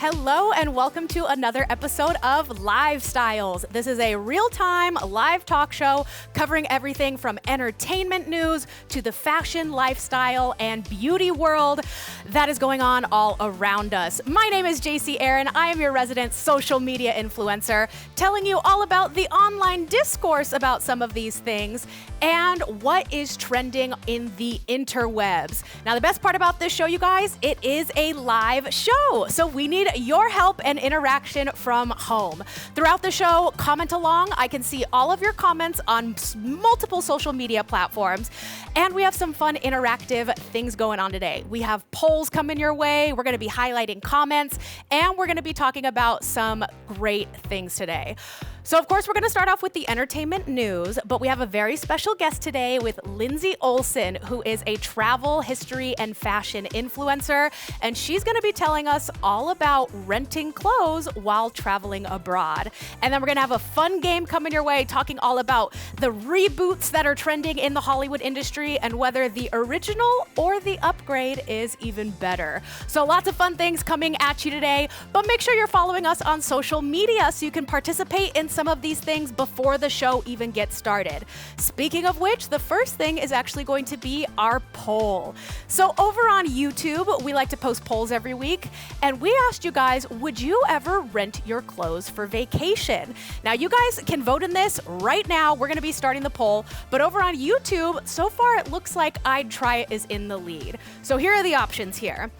Hello and welcome to another episode of LiveStyles. This is a real-time live talk show covering everything from entertainment news to the fashion, lifestyle, and beauty world that is going on all around us. My name is Jacy Erin. I am your resident social media influencer, telling you all about the online discourse about some of these things and what is trending in the interwebs. Now, the best part about this show, you guys, it is a live show, so we need your help and interaction from home. Throughout the show, comment along. I can see all of your comments on multiple social media platforms, and we have some fun interactive things going on today. We have polls coming your way. We're going to be highlighting comments, and we're going to be talking about some great things today. So, of course, we're going to start off with the entertainment news, but we have a very special guest today with Lindsey Olson, who is a travel, history, and fashion influencer, and she's going to be telling us all about renting clothes while traveling abroad. And then we're going to have a fun game coming your way, talking all about the reboots that are trending in the Hollywood industry and whether the original or the upgrade is even better. So, lots of fun things coming at you today, but make sure you're following us on social media so you can participate in some of these things before the show even gets started. Speaking of which, the first thing is actually going to be our poll. So over on YouTube, we like to post polls every week, and we asked you guys, would you ever rent your clothes for vacation? Now, you guys can vote in this right now. We're going to be starting the poll, but over on YouTube, so far it looks like I'd Try It is in the lead. So here are the options here.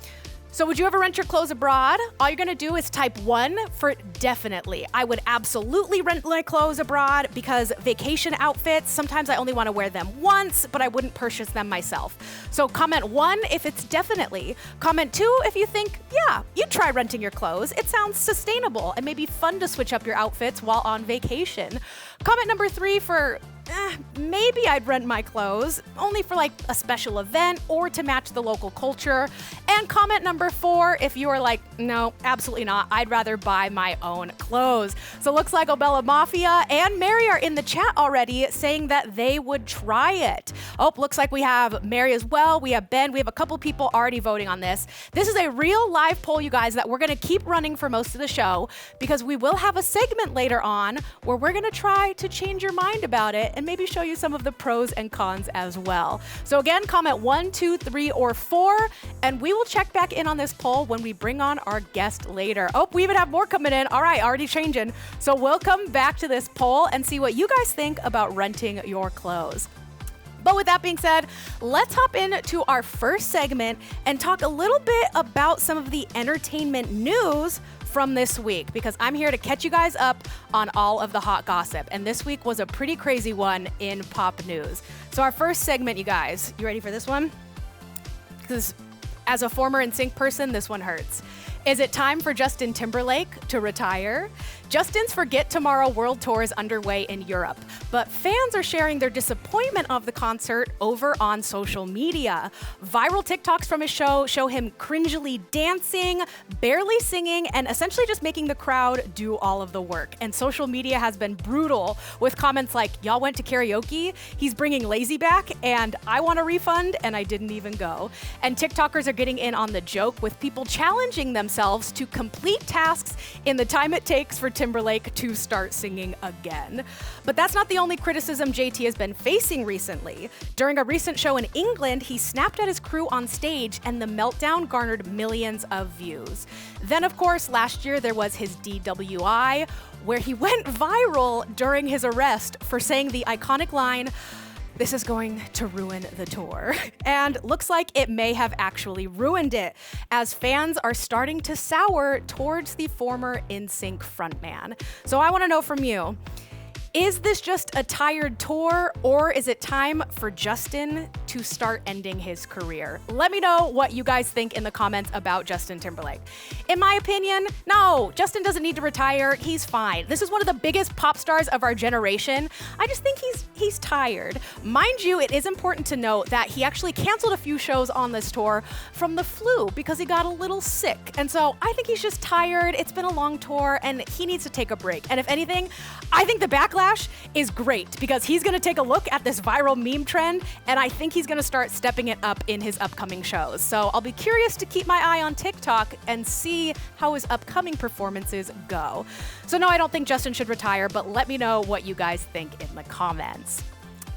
So would you ever rent your clothes abroad? All you're gonna do is type 1 for definitely. I would absolutely rent my clothes abroad because vacation outfits, sometimes I only wanna wear them once, but I wouldn't purchase them myself. So comment 1 if it's definitely. Comment 2 if you think, yeah, you'd try renting your clothes. It sounds sustainable and maybe fun to switch up your outfits while on vacation. Comment number 3 for, maybe I'd rent my clothes, only for like a special event or to match the local culture. And comment number 4 if you are like, no, absolutely not. I'd rather buy my own clothes. So looks like Obella Mafia and Mary are in the chat already saying that they would try it. Oh, looks like we have Mary as well. We have Ben. We have a couple people already voting on this. This is a real live poll, you guys, that we're going to keep running for most of the show because we will have a segment later on where we're going to try to change your mind about it and maybe show you some of the pros and cons as well. So again, comment 1, 2, 3, or 4, and we will check back in on this poll when we bring on our guest later. Oh, we even have more coming in. All right, already changing. So we'll come back to this poll and see what you guys think about renting your clothes. But with that being said, let's hop into our first segment and talk a little bit about some of the entertainment news from this week, because I'm here to catch you guys up on all of the hot gossip. And this week was a pretty crazy one in pop news. So our first segment, you guys, you ready for this one? Because as a former NSYNC person, this one hurts. Is it time for Justin Timberlake to retire? Justin's Forget Tomorrow World Tour is underway in Europe, but fans are sharing their disappointment of the concert over on social media. Viral TikToks from his show show him cringily dancing, barely singing, and essentially just making the crowd do all of the work. And social media has been brutal with comments like, y'all went to karaoke, he's bringing Lazy back, and I want a refund, and I didn't even go. And TikTokers are getting in on the joke with people challenging themselves to complete tasks in the time it takes for Timberlake to start singing again. But that's not the only criticism JT has been facing recently. During a recent show in England, he snapped at his crew on stage and the meltdown garnered millions of views. Then, of course, last year there was his DWI, where he went viral during his arrest for saying the iconic line, "This is going to ruin the tour." And looks like it may have actually ruined it, as fans are starting to sour towards the former NSYNC frontman. So I want to know from you, is this just a tired tour, or is it time for Justin to start ending his career? Let me know what you guys think in the comments about Justin Timberlake. In my opinion, no, Justin doesn't need to retire. He's fine. This is one of the biggest pop stars of our generation. I just think he's tired. Mind you, it is important to note that he actually canceled a few shows on this tour from the flu because he got a little sick. And so I think he's just tired. It's been a long tour and he needs to take a break. And if anything, I think the backlash is great because he's going to take a look at this viral meme trend, and I think he's he's going to start stepping it up in his upcoming shows. So I'll be curious to keep my eye on TikTok and see how his upcoming performances go. So no, I don't think Justin should retire, but let me know what you guys think in the comments.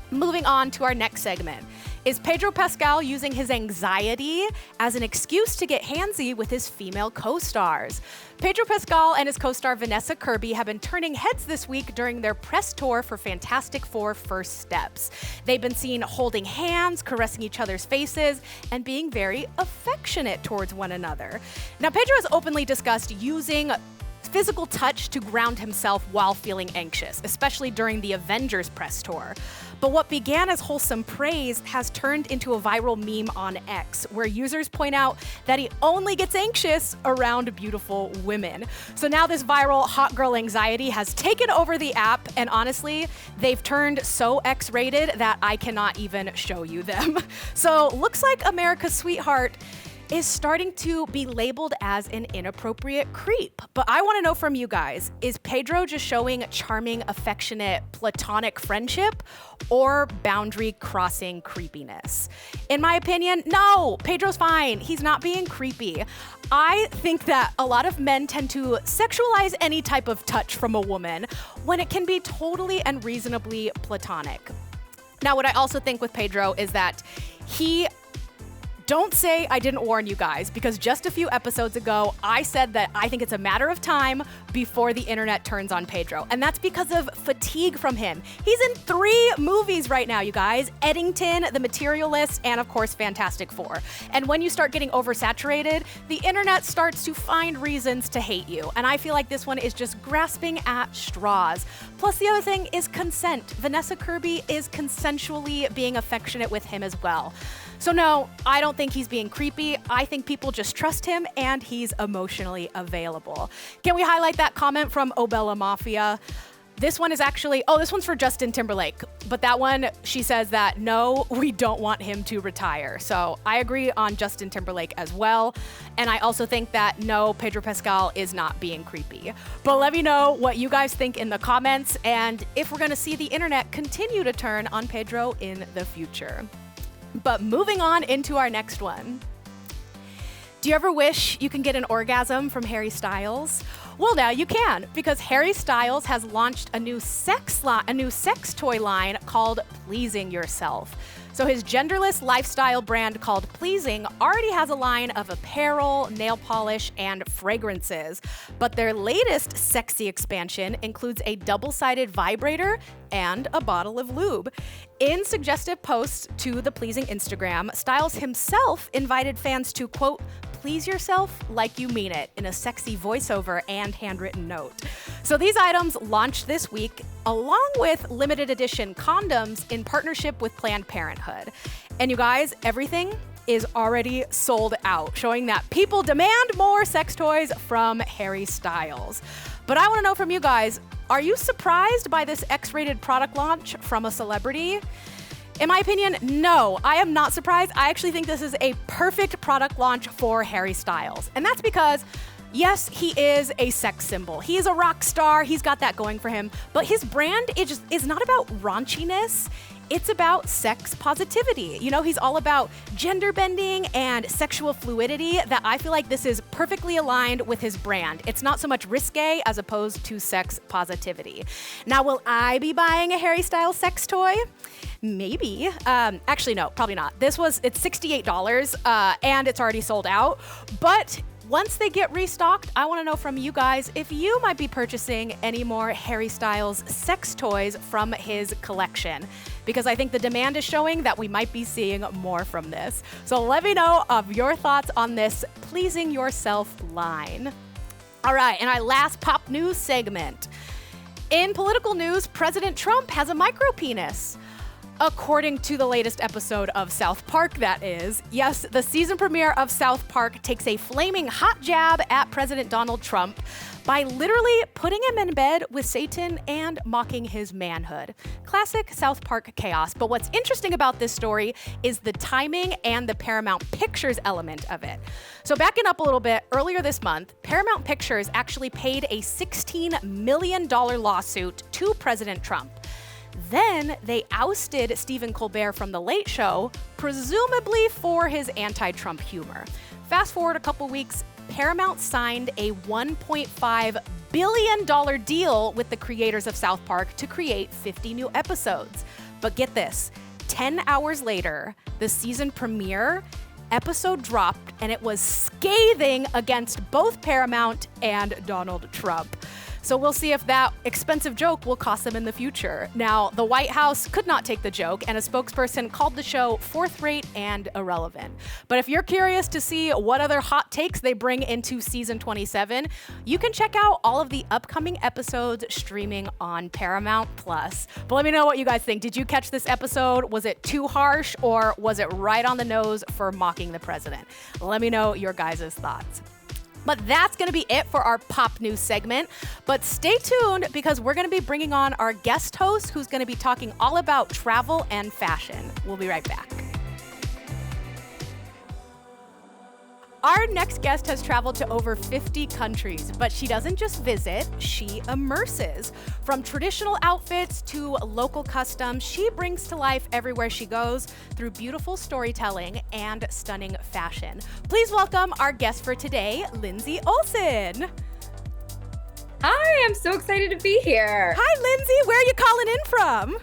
Moving on to our next segment. Is Pedro Pascal using his anxiety as an excuse to get handsy with his female co-stars? Pedro Pascal and his co-star Vanessa Kirby have been turning heads this week during their press tour for Fantastic Four First Steps. They've been seen holding hands, caressing each other's faces, and being very affectionate towards one another. Now, Pedro has openly discussed using physical touch to ground himself while feeling anxious, especially during the Avengers press tour. But what began as wholesome praise has turned into a viral meme on X, where users point out that he only gets anxious around beautiful women. So now this viral hot girl anxiety has taken over the app, and honestly, they've turned so X-rated that I cannot even show you them. So looks like America's sweetheart is starting to be labeled as an inappropriate creep. But I want to know from you guys, is Pedro just showing charming, affectionate, platonic friendship or boundary crossing creepiness? In my opinion, no, Pedro's fine. He's not being creepy. I think that a lot of men tend to sexualize any type of touch from a woman when it can be totally and reasonably platonic. Now, what I also think with Pedro is that don't say I didn't warn you guys, because just a few episodes ago, I said that I think it's a matter of time before the internet turns on Pedro. And that's because of fatigue from him. He's in 3 movies right now, you guys. Eddington, The Materialist, and of course, Fantastic Four. And when you start getting oversaturated, the internet starts to find reasons to hate you. And I feel like this one is just grasping at straws. Plus, the other thing is consent. Vanessa Kirby is consensually being affectionate with him as well. So no, I don't think he's being creepy. I think people just trust him and he's emotionally available. Can we highlight that comment from Obella Mafia? This one is actually, this one's for Justin Timberlake. But that one, she says that, no, we don't want him to retire. So I agree on Justin Timberlake as well. And I also think that, no, Pedro Pascal is not being creepy. But let me know what you guys think in the comments and if we're gonna see the internet continue to turn on Pedro in the future. But moving on into our next one. Do you ever wish you can get an orgasm from Harry Styles? Well, now you can, because Harry Styles has launched a new sex toy line called Pleasing Yourself. So his genderless lifestyle brand called Pleasing already has a line of apparel, nail polish, and fragrances. But their latest sexy expansion includes a double-sided vibrator and a bottle of lube. In suggestive posts to the Pleasing Instagram, Styles himself invited fans to, quote, please yourself like you mean it, in a sexy voiceover and handwritten note. So these items launched this week, along with limited edition condoms in partnership with Planned Parenthood. And you guys, everything is already sold out, showing that people demand more sex toys from Harry Styles. But I want to know from you guys, are you surprised by this X-rated product launch from a celebrity? In my opinion, no, I am not surprised. I actually think this is a perfect product launch for Harry Styles. And that's because, yes, he is a sex symbol. He is a rock star. He's got that going for him. But his brand is not about raunchiness. It's about sex positivity. You know, he's all about gender bending and sexual fluidity, that I feel like this is perfectly aligned with his brand. It's not so much risque as opposed to sex positivity. Now, will I be buying a Harry Styles sex toy? Maybe. Actually, no, probably not. It's $68 and it's already sold out. But once they get restocked, I want to know from you guys if you might be purchasing any more Harry Styles sex toys from his collection, because I think the demand is showing that we might be seeing more from this. So let me know of your thoughts on this Pleasing Yourself line. All right, and our last pop news segment. In political news, President Trump has a micro penis. According to the latest episode of South Park, that is. Yes, the season premiere of South Park takes a flaming hot jab at President Donald Trump by literally putting him in bed with Satan and mocking his manhood. Classic South Park chaos. But what's interesting about this story is the timing and the Paramount Pictures element of it. So backing up a little bit, earlier this month, Paramount Pictures actually paid a $16 million lawsuit to President Trump. Then they ousted Stephen Colbert from The Late Show, presumably for his anti-Trump humor. Fast forward a couple weeks, Paramount signed a $1.5 billion deal with the creators of South Park to create 50 new episodes. But get this, 10 hours later, the season premiere episode dropped, and it was scathing against both Paramount and Donald Trump. So we'll see if that expensive joke will cost them in the future. Now, the White House could not take the joke, and a spokesperson called the show fourth-rate and irrelevant. But if you're curious to see what other hot takes they bring into season 27, you can check out all of the upcoming episodes streaming on Paramount+. But let me know what you guys think. Did you catch this episode? Was it too harsh, or was it right on the nose for mocking the president? Let me know your guys' thoughts. But that's going to be it for our pop news segment. But stay tuned, because we're going to be bringing on our guest host, who's going to be talking all about travel and fashion. We'll be right back. Our next guest has traveled to over 50 countries, but she doesn't just visit, she immerses. From traditional outfits to local customs, she brings to life everywhere she goes through beautiful storytelling and stunning fashion. Please welcome our guest for today, Lindsey Olson. Hi, I'm so excited to be here. Hi, Lindsey. Where are you calling in from?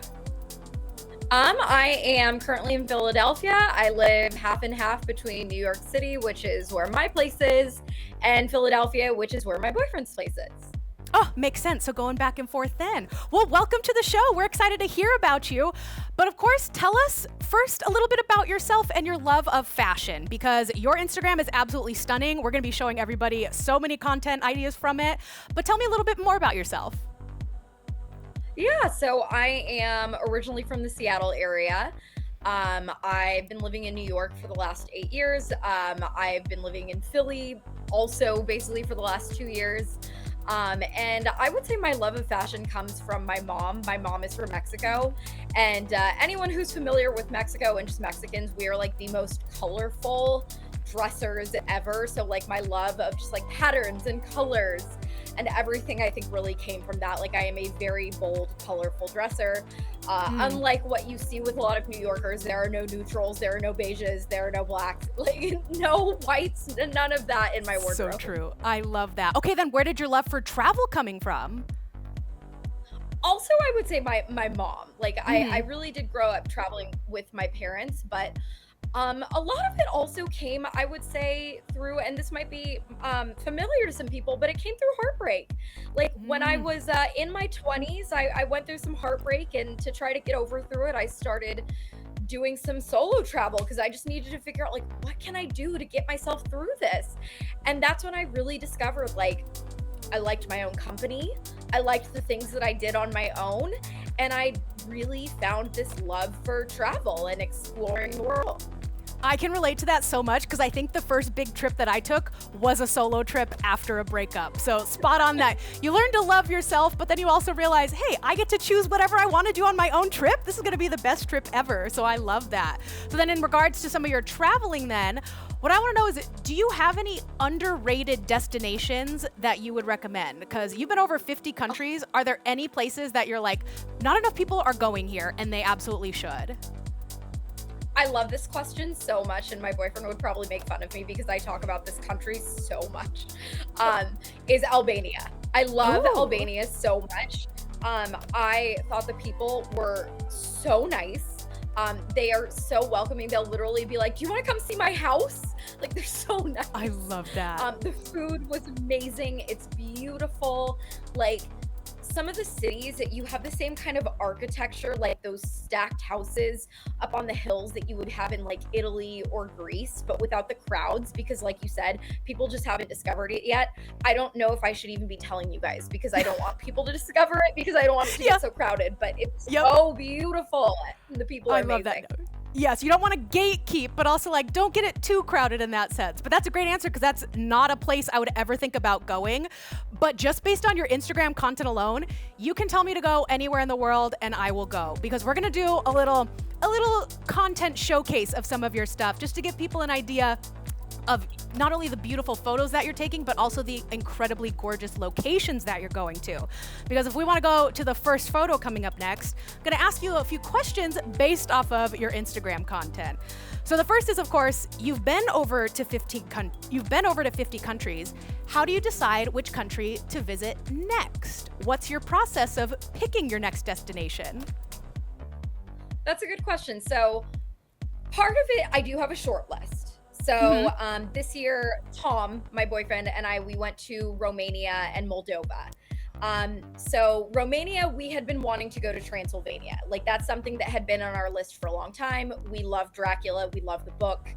I am currently in Philadelphia. I live half and half between New York City, which is where my place is, and Philadelphia, which is where my boyfriend's place is. Oh, makes sense. So going back and forth then. Well, welcome to the show. We're excited to hear about you. But of course, tell us first a little bit about yourself and your love of fashion, because your Instagram is absolutely stunning. We're going to be showing everybody so many content ideas from it. But tell me a little bit more about yourself. Yeah, so I am originally from the Seattle area. I've been living in New York for the last 8 years. I've been living in Philly also basically for the last 2 years. And I would say my love of fashion comes from my mom. My mom is from Mexico. And anyone who's familiar with Mexico and just Mexicans, we are like the most colorful dressers ever. So like my love of just like patterns and colors and everything, I think, really came from that. Like I am a very bold, colorful dresser. Unlike what you see with a lot of New Yorkers, there are no neutrals, there are no beiges, there are no blacks, like no whites, none of that in my wardrobe. So true. I love that. Okay, then where did your love for travel coming from? Also, I would say my mom. Like I really did grow up traveling with my parents, but a lot of it also came, I would say, through, and this might be familiar to some people, but it came through heartbreak. Like when I was in my 20s, I went through some heartbreak, and to try to get over through it, I started doing some solo travel because I just needed to figure out, like, what can I do to get myself through this? And that's when I really discovered, like, I liked my own company. I liked the things that I did on my own. And I really found this love for travel and exploring the world. I can relate to that so much, because I think the first big trip that I took was a solo trip after a breakup. So spot on that. You learn to love yourself, but then you also realize, hey, I get to choose whatever I want to do on my own trip. This is going to be the best trip ever. So I love that. So then in regards to some of your traveling then, what I want to know is, do you have any underrated destinations that you would recommend? Because you've been over 50 countries. Are there any places that you're like, not enough people are going here and they absolutely should? I love this question so much, and my boyfriend would probably make fun of me because I talk about this country so much, is Albania. I love Albania so much. I thought the people were so nice. They are so welcoming. They'll literally be like, do you want to come see my house? Like, they're so nice. I love that. The food was amazing. It's beautiful. Like, some of the cities, you have the same kind of architecture, like those stacked houses up on the hills that you would have in like Italy or Greece, but without the crowds, because like you said, people just haven't discovered it yet. I don't know if I should even be telling you guys, because I don't want people to discover it, because I don't want it to get so crowded, but it's so beautiful. The people are amazing. Love that. Yes, you don't want to gatekeep, but also like don't get it too crowded in that sense. But that's a great answer, because that's not a place I would ever think about going. But just based on your Instagram content alone, you can tell me to go anywhere in the world and I will go, because we're going to do a little content showcase of some of your stuff just to give people an idea of not only the beautiful photos that you're taking, but also the incredibly gorgeous locations that you're going to. Because if we want to go to the first photo coming up next, I'm going to ask you a few questions based off of your Instagram content. So the first is, of course, you've been over to 50 countries. How do you decide which country to visit next? What's your process of picking your next destination? That's a good question. So part of it, I do have a short list. So this year, Tom, my boyfriend, and we went to Romania and Moldova. So Romania, we had been wanting to go to Transylvania. Like, that's something that had been on our list for a long time. We love Dracula. We love the book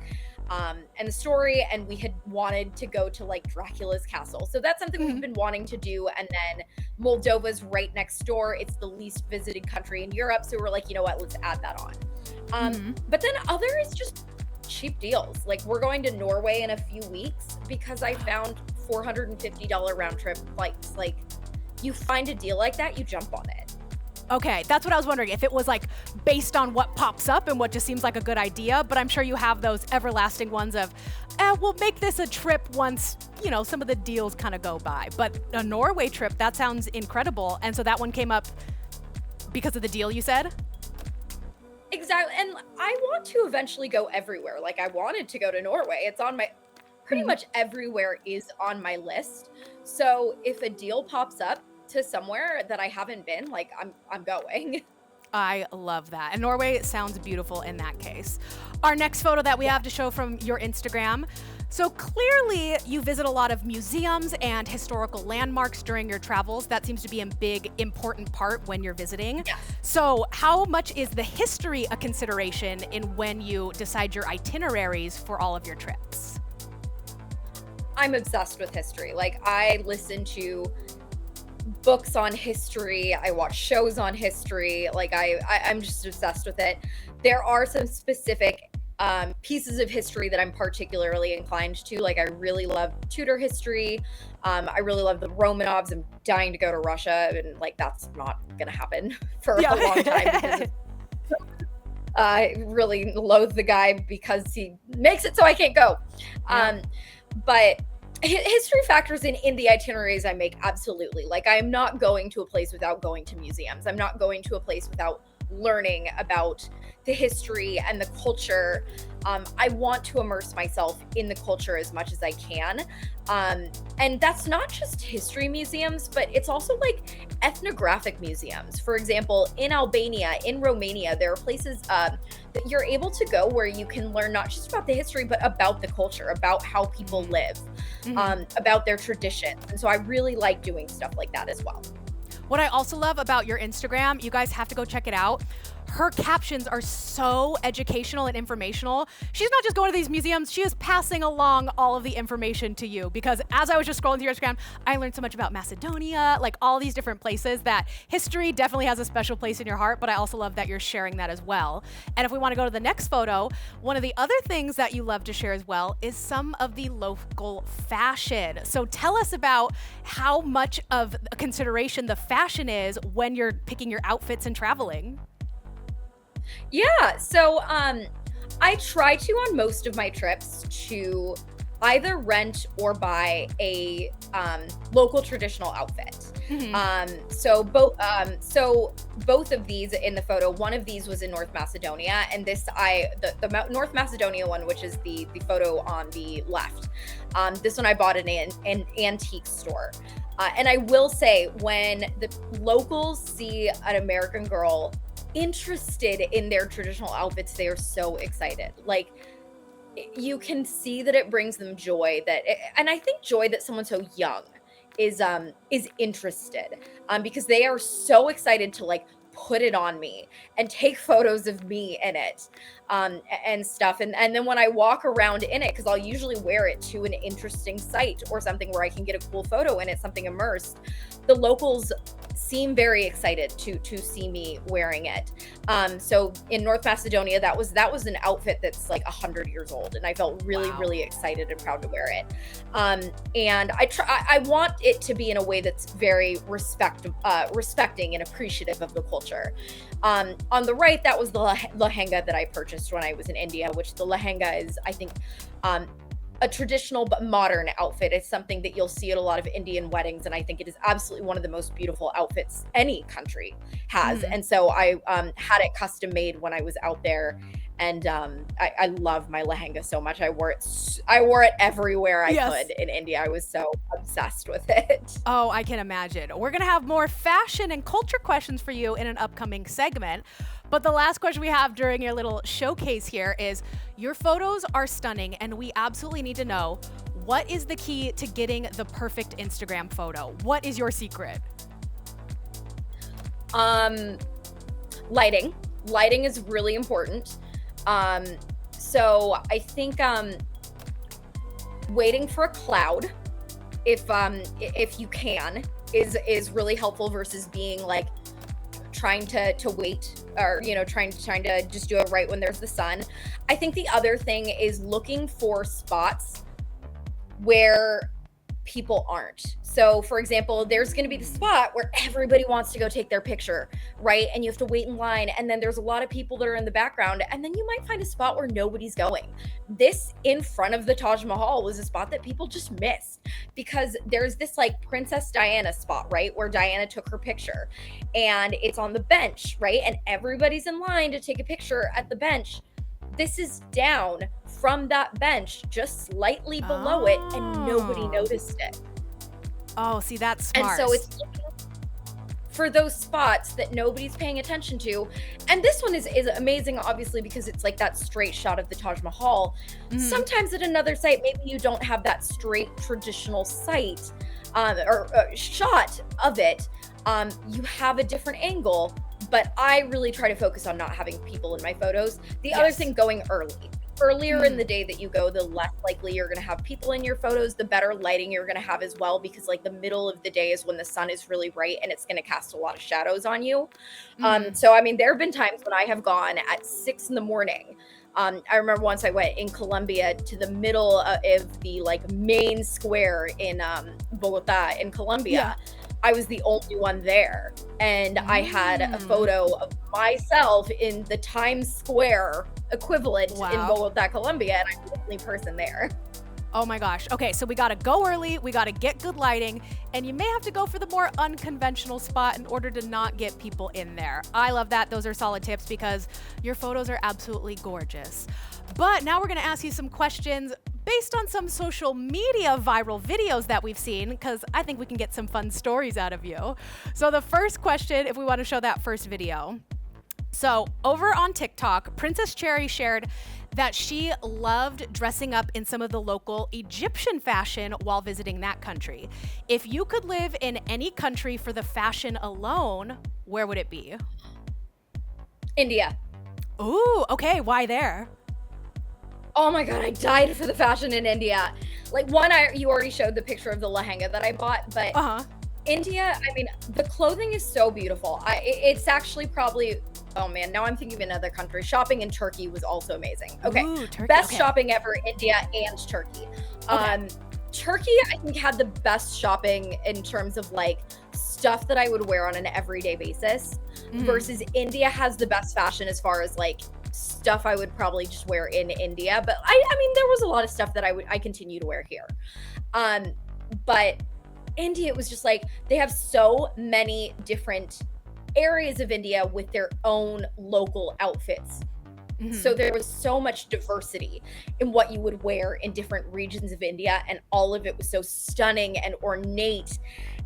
and the story. And we had wanted to go to like Dracula's castle. So that's something we've been wanting to do. And then Moldova's right next door. It's the least visited country in Europe. So we're like, you know what, let's add that on. But then other is just cheap deals. Like, we're going to Norway in a few weeks because I found $450 round trip flights. Like, you find a deal like that, you jump on it. Okay, that's what I was wondering, if it was like based on what pops up and what just seems like a good idea, but I'm sure you have those everlasting ones of, we'll make this a trip once, you know, some of the deals kind of go by. But a Norway trip, that sounds incredible. And so that one came up because of the deal you said? Exactly. And I want to eventually go everywhere. Like, I wanted to go to Norway. It's on my, pretty much everywhere is on my list. So if a deal pops up to somewhere that I haven't been, like, I'm going. I love that. And Norway sounds beautiful in that case. Our next photo that we have to show from your Instagram. So clearly you visit a lot of museums and historical landmarks during your travels. That seems to be a big, important part when you're visiting. Yes. So how much is the history a consideration in when you decide your itineraries for all of your trips? I'm obsessed with history. Like, I listen to books on history. I watch shows on history. Like, I'm just obsessed with it. There are some specific pieces of history that I'm particularly inclined to. Like, I really love Tudor history. I really love the Romanovs. I'm dying to go to Russia, and like, that's not gonna happen for a long time because I really loathe the guy because he makes it so I can't go. But history factors in the itineraries I make, absolutely. Like, I'm not going to a place without going to museums. I'm not going to a place without learning about the history and the culture. I want to immerse myself in the culture as much as I can. And that's not just history museums, but it's also like ethnographic museums. For example, in Albania, in Romania, there are places that you're able to go where you can learn not just about the history, but about the culture, about how people live, about their traditions. And so I really like doing stuff like that as well. What I also love about your Instagram, you guys have to go check it out. Her captions are so educational and informational. She's not just going to these museums, she is passing along all of the information to you, because as I was just scrolling through your Instagram, I learned so much about Macedonia, like all these different places that history definitely has a special place in your heart, but I also love that you're sharing that as well. And if we want to go to the next photo, one of the other things that you love to share as well is some of the local fashion. So tell us about how much of a consideration the fashion is when you're picking your outfits and traveling. Yeah, so I try to, on most of my trips, to either rent or buy a local traditional outfit. So both of these in the photo, one of these was in North Macedonia, and the North Macedonia one, which is the photo on the left, this one I bought in an antique store. And I will say, when the locals see an American girl interested in their traditional outfits, they are so excited. Like, you can see that it brings them joy, and I think joy that someone so young is interested, because they are so excited to like put it on me and take photos of me in it, and stuff. And then when I walk around in it, because I'll usually wear it to an interesting site or something where I can get a cool photo in it, something immersed, the locals seem very excited to see me wearing it. So in North Macedonia, that was an outfit that's like 100 years old, and I felt really excited and proud to wear it. And I want it to be in a way that's very respecting and appreciative of the culture. On the right, that was the lehenga that I purchased when I was in India, which the lehenga is, I think, a traditional but modern outfit. It's something that you'll see at a lot of Indian weddings, and I think it is absolutely one of the most beautiful outfits any country has. And so I had it custom made when I was out there, and I love my lehenga so much. I wore it everywhere I could in India. I was so obsessed with it. Oh, I can imagine. We're gonna have more fashion and culture questions for you in an upcoming segment. But the last question we have during your little showcase here is, your photos are stunning, and we absolutely need to know, what is the key to getting the perfect Instagram photo? What is your secret? Lighting. Lighting is really important. So I think waiting for a cloud, if you can, is really helpful versus being like trying to wait, or trying to just do it right when there's the sun. I think the other thing is looking for spots where people aren't. So for example, there's going to be the spot where everybody wants to go take their picture, right? And you have to wait in line, and then there's a lot of people that are in the background, and then you might find a spot where nobody's going. This in front of the Taj Mahal was a spot that people just missed, because there's this like Princess Diana spot, right, where Diana took her picture, and it's on the bench, right? And everybody's in line to take a picture at the bench. This is down from that bench, just slightly below it, and nobody noticed it. Oh, see, that's smart. And so it's looking for those spots that nobody's paying attention to. And this one is amazing, obviously, because it's like that straight shot of the Taj Mahal. Sometimes at another site, maybe you don't have that straight traditional site or shot of it. You have a different angle. But I really try to focus on not having people in my photos. The other thing, going early. Earlier in the day that you go, the less likely you're going to have people in your photos, the better lighting you're going to have as well, because like the middle of the day is when the sun is really bright and it's going to cast a lot of shadows on you. So, I mean, there have been times when I have gone at 6 a.m. I remember once I went in Colombia to the middle of the like main square in Bogota in Colombia. I was the only one there, and I had a photo of myself in the Times Square equivalent in Bogota, Colombia, and I'm the only person there. Oh my gosh. Okay, so we gotta go early, we gotta get good lighting, and you may have to go for the more unconventional spot in order to not get people in there. I love that. Those are solid tips, because your photos are absolutely gorgeous. But now we're gonna ask you some questions based on some social media viral videos that we've seen, because I think we can get some fun stories out of you. So the first question, if we want to show that first video. So over on TikTok, Princess Cherry shared that she loved dressing up in some of the local Egyptian fashion while visiting that country. If you could live in any country for the fashion alone, where would it be? India. Ooh, okay, why there? Oh my God, I died for the fashion in India. Like you already showed the picture of the lehenga that I bought, but India, I mean, the clothing is so beautiful. It's actually probably, oh man, now I'm thinking of another country. Shopping in Turkey was also amazing. Okay, ooh, Turkey, best shopping ever, India and Turkey. Turkey, I think, had the best shopping in terms of like stuff that I would wear on an everyday basis, versus India has the best fashion as far as like stuff I would probably just wear in India. But I mean, there was a lot of stuff that I continue to wear here. But India, it was just like, they have so many different areas of India with their own local outfits. So there was so much diversity in what you would wear in different regions of India, and all of it was so stunning and ornate.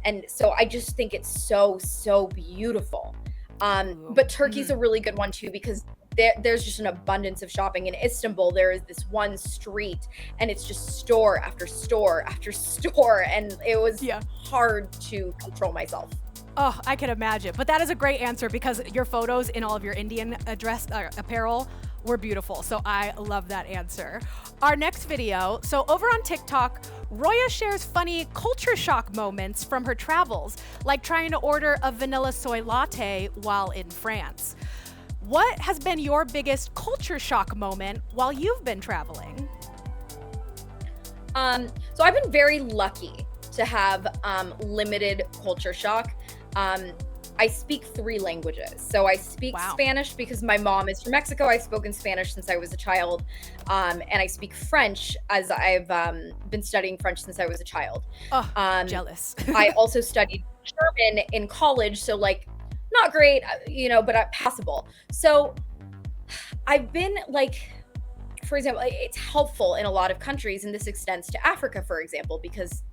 And so I just think it's so beautiful. But Turkey's a really good one too, because there's just an abundance of shopping. In Istanbul, there is this one street, and it's just store after store after store, and it was hard to control myself. Oh, I can imagine. But that is a great answer, because your photos in all of your Indian apparel were beautiful. So I love that answer. Our next video. So over on TikTok, Roya shares funny culture shock moments from her travels, like trying to order a vanilla soy latte while in France. What has been your biggest culture shock moment while you've been traveling? So I've been very lucky to have limited culture shock. I speak 3 languages. So I speak Spanish because my mom is from Mexico. I've spoken Spanish since I was a child. And I speak French as I've been studying French since I was a child. Oh, jealous. I also studied German in college. So like, not great, but passable. So I've been like, for example, it's helpful in a lot of countries, and this extends to Africa, for example, because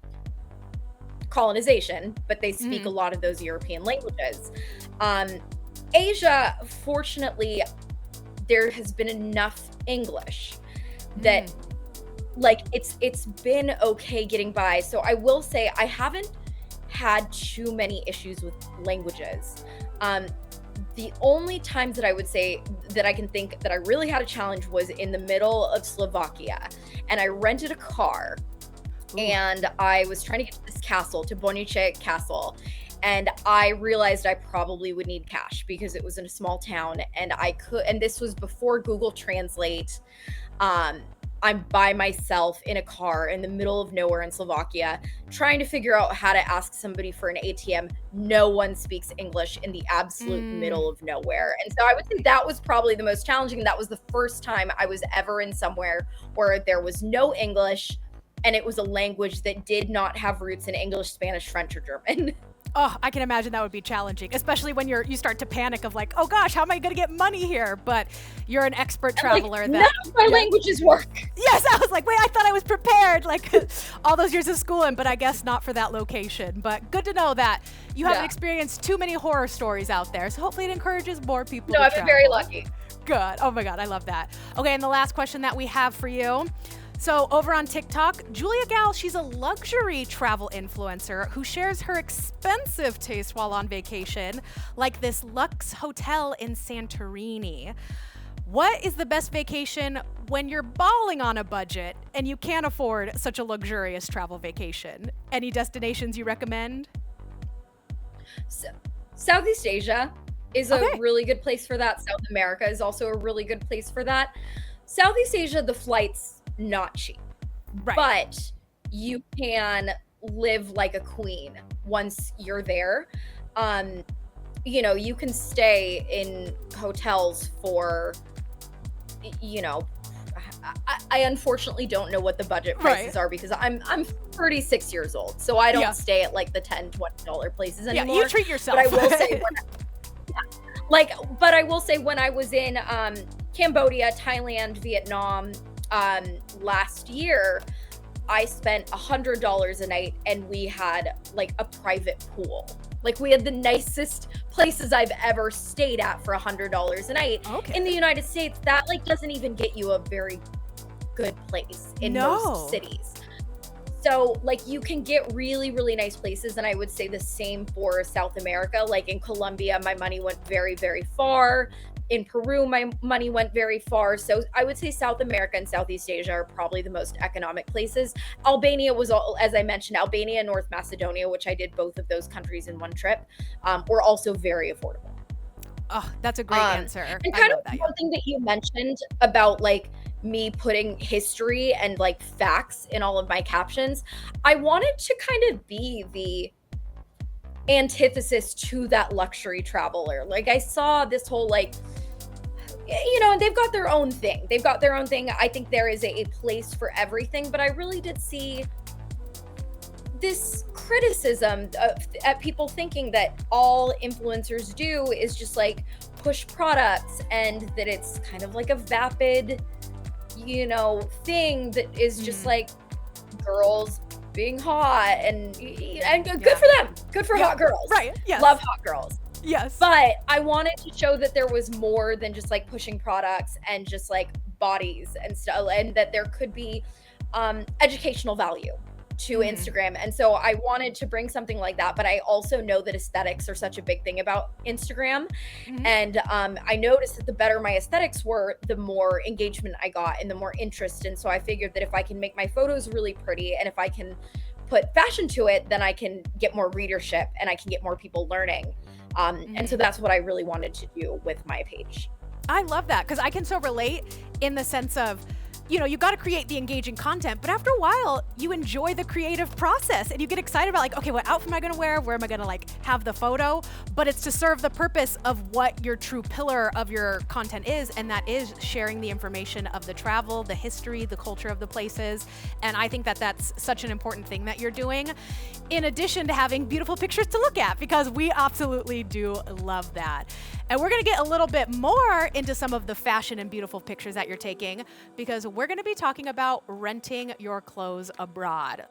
colonization, but they speak a lot of those European languages. Asia, fortunately, there has been enough English that like it's been okay getting by. So I will say I haven't had too many issues with languages. The only times that I would say that I can think that I really had a challenge was in the middle of Slovakia, and I rented a car. And I was trying to get to this castle, to Bonice Castle, and I realized I probably would need cash because it was in a small town, and this was before Google Translate. I'm by myself in a car in the middle of nowhere in Slovakia, trying to figure out how to ask somebody for an ATM. No one speaks English in the absolute middle of nowhere. And so I would say that was probably the most challenging. That was the first time I was ever in somewhere where there was no English, and it was a language that did not have roots in English, Spanish, French, or German. Oh, I can imagine that would be challenging, especially when you start to panic of like, oh gosh, how am I going to get money here? But you're an expert traveler. Like, none of my languages work. Yes, I was like, wait, I thought I was prepared, like all those years of schooling, but I guess not for that location. But good to know that you haven't experienced too many horror stories out there. So hopefully it encourages more people to I've travel. been very lucky. Good. Oh my God, I love that. Okay, and the last question that we have for you. So over on TikTok, Julia Gal, she's a luxury travel influencer who shares her expensive taste while on vacation, like this luxe hotel in Santorini. What is the best vacation when you're balling on a budget and you can't afford such a luxurious travel vacation? Any destinations you recommend? So, Southeast Asia is a really good place for that. South America is also a really good place for that. Southeast Asia, the flights not cheap, but you can live like a queen once you're there. You can stay in hotels for, I unfortunately don't know what the budget prices are because I'm 36 years old, so I don't stay at like the $10, $20 places anymore. Yeah, you treat yourself. But I will say, but I will say when I was in Cambodia, Thailand, Vietnam, last year, I spent $100 a night, and we had like a private pool. Like we had the nicest places I've ever stayed at for $100 a night. In the United States, that like doesn't even get you a very good place in most cities. So like you can get really, really nice places. And I would say the same for South America. Like in Colombia, my money went very, very far. In Peru, my money went very far. So I would say South America and Southeast Asia are probably the most economic places. Albania was, as I mentioned, Albania and North Macedonia, which I did both of those countries in one trip, were also very affordable. Oh, that's a great answer. And kind of one thing that you mentioned about like me putting history and like facts in all of my captions, I wanted to kind of be the antithesis to that luxury traveler. Like I saw this whole like, and they've got their own thing. I think there is a place for everything, but I really did see this criticism at people thinking that all influencers do is just like push products, and that it's kind of like a vapid, thing that is just like girls being hot and good for them. Good for hot girls. Right. Yes. Love hot girls. Yes. But I wanted to show that there was more than just like pushing products and just like bodies and stuff, and that there could be educational value to Instagram. And so I wanted to bring something like that, but I also know that aesthetics are such a big thing about Instagram. And I noticed that the better my aesthetics were, the more engagement I got and the more interest. And so I figured that if I can make my photos really pretty and if I can put fashion to it, then I can get more readership and I can get more people learning. And so that's what I really wanted to do with my page. I love that because I can so relate in the sense of you got to create the engaging content, but after a while, you enjoy the creative process and you get excited about like, okay, what outfit am I going to wear? Where am I going to like have the photo? But it's to serve the purpose of what your true pillar of your content is, and that is sharing the information of the travel, the history, the culture of the places. And I think that that's such an important thing that you're doing, in addition to having beautiful pictures to look at, because we absolutely do love that. And we're going to get a little bit more into some of the fashion and beautiful pictures that you're taking, because we're going to be talking about renting your clothes abroad.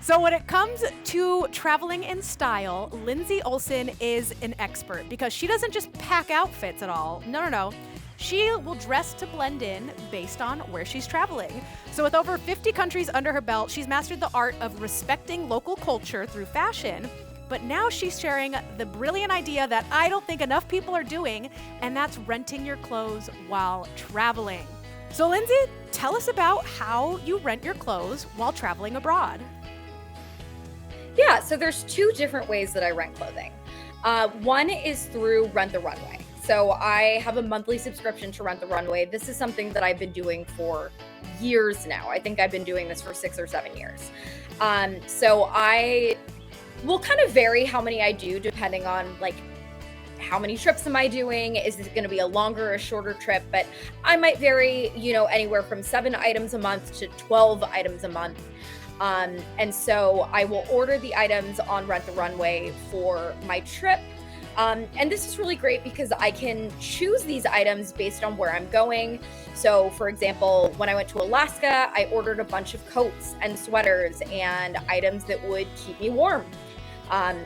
So when it comes to traveling in style, Lindsey Olson is an expert, because she doesn't just pack outfits at all. No. She will dress to blend in based on where she's traveling. So with over 50 countries under her belt, she's mastered the art of respecting local culture through fashion. But now she's sharing the brilliant idea that I don't think enough people are doing, and that's renting your clothes while traveling. So Lindsey, tell us about how you rent your clothes while traveling abroad. Yeah, so there's two different ways that I rent clothing. One is through Rent the Runway. So I have a monthly subscription to Rent the Runway. This is something that I've been doing for years now. I think I've been doing this for 6 or 7 years. So I will kind of vary how many I do depending on like how many trips am I doing? Is it going to be a longer or a shorter trip? But I might vary, anywhere from 7 items a month to 12 items a month. And so I will order the items on Rent the Runway for my trip. And this is really great because I can choose these items based on where I'm going. So for example, when I went to Alaska, I ordered a bunch of coats and sweaters and items that would keep me warm.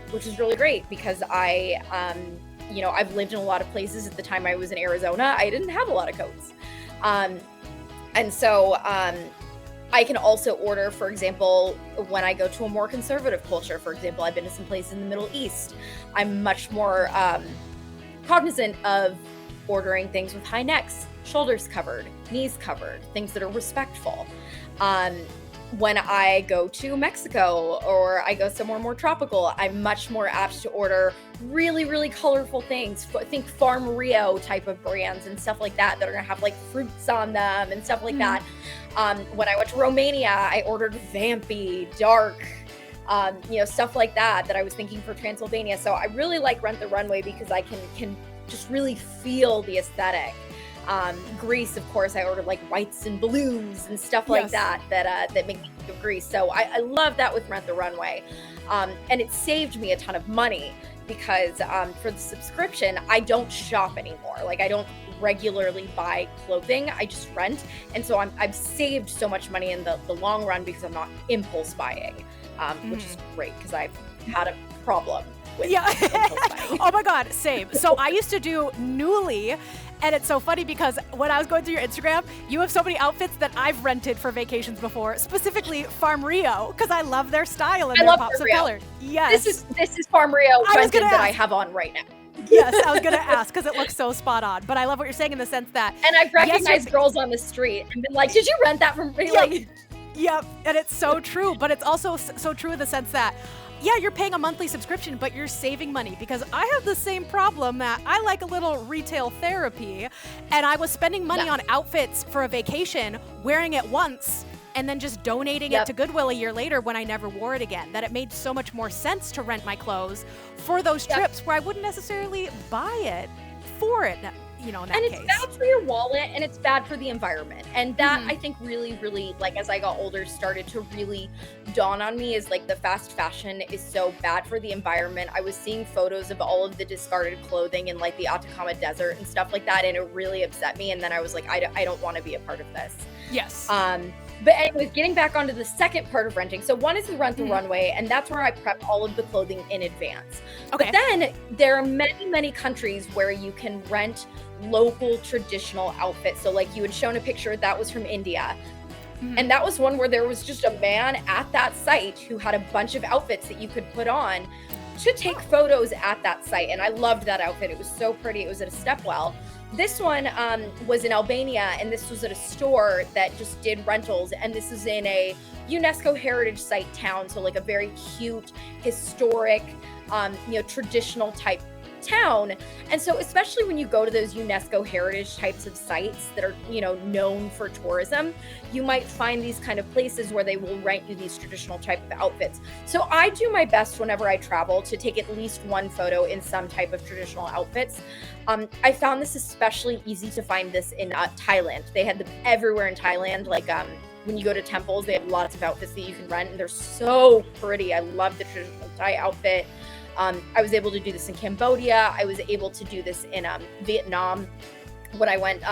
Which is really great because I've lived in a lot of places. At the time I was in Arizona, I didn't have a lot of coats. And so I can also order, for example, when I go to a more conservative culture. For example, I've been to some places in the Middle East. I'm much more cognizant of ordering things with high necks, shoulders covered, knees covered, things that are respectful. When I go to Mexico or I go somewhere more tropical, I'm much more apt to order really, really colorful things. Think Farm Rio type of brands and stuff like that are gonna have like fruits on them and stuff like that. When I went to Romania, I ordered vampy, dark, stuff like that I was thinking for Transylvania. So I really like Rent the Runway because I can just really feel the aesthetic. Greece, of course, I ordered like whites and blues and stuff like that make me think of Greece. So I love that with Rent the Runway. And it saved me a ton of money because for the subscription, I don't shop anymore. Like I don't regularly buy clothing, I just rent. And so I've saved so much money in the long run because I'm not impulse buying, which is great because I've had a problem with impulse buying. Oh my God, same. So I used to do Nuuly. And it's so funny because when I was going through your Instagram, you have so many outfits that I've rented for vacations before, specifically Farm Rio, because I love their style and their pops of color. Yes. This is Farm Rio rented that I have on right now. Yes, I was going to ask because it looks so spot on. But I love what you're saying in the sense that... And I've recognized girls on the street and been like, did you rent that from me? Yep. And it's so true. But it's also so true in the sense that yeah, you're paying a monthly subscription, but you're saving money, because I have the same problem that I like a little retail therapy, and I was spending money on outfits for a vacation, wearing it once, and then just donating it to Goodwill a year later when I never wore it again. That it made so much more sense to rent my clothes for those trips where I wouldn't necessarily buy it for it, you know, in that case. And it's bad for your wallet, and it's bad for the environment. And that, I think, really, really, like, as I got older, started to really dawn on me, is like the fast fashion is so bad for the environment. I was seeing photos of all of the discarded clothing in like the Atacama Desert and stuff like that, and it really upset me. And then I was like, I don't want to be a part of this. Yes. But anyways, getting back onto the second part of renting. So one is the Rent the Runway, and that's where I prep all of the clothing in advance. Okay. But then there are many, many countries where you can rent local traditional outfits. So like you had shown a picture that was from India. And that was one where there was just a man at that site who had a bunch of outfits that you could put on to take photos at that site. And I loved that outfit. It was so pretty. It was at a Stepwell. This one was in Albania, and this was at a store that just did rentals. And this is in a UNESCO heritage site town. So like a very cute, historic, traditional type town. And so especially when you go to those UNESCO heritage types of sites that are, you know, known for tourism, you might find these kind of places where they will rent you these traditional type of outfits. So I do my best whenever I travel to take at least one photo in some type of traditional outfits. I found this especially easy to find this in Thailand. They had them everywhere in Thailand. Like when you go to temples, they have lots of outfits that you can rent, and they're so pretty. I love the traditional Thai outfit. I was able to do this in Cambodia. I was able to do this in Vietnam. When I went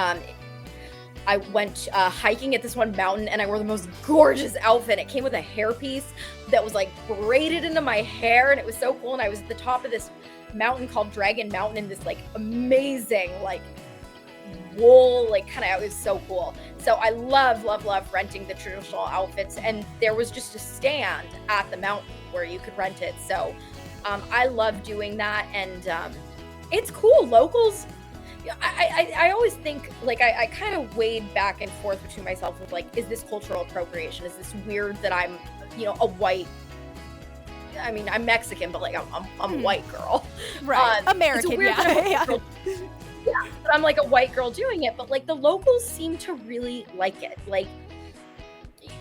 hiking at this one mountain, and I wore the most gorgeous outfit. It came with a hairpiece that was like braided into my hair, and it was so cool. And I was at the top of this mountain called Dragon Mountain in this like amazing like wool, like kind of, it was so cool. So I love renting the traditional outfits, and there was just a stand at the mountain where you could rent it. So I love doing that, and it's cool. Locals, I always think, like, I kind of wade back and forth between myself with, like, is this cultural appropriation? Is this weird that I'm, you know, a white, I mean, I'm Mexican, but like I'm a white girl. Right. American, yeah. Yeah, but I'm like a white girl doing it, but like the locals seem to really like it. Like,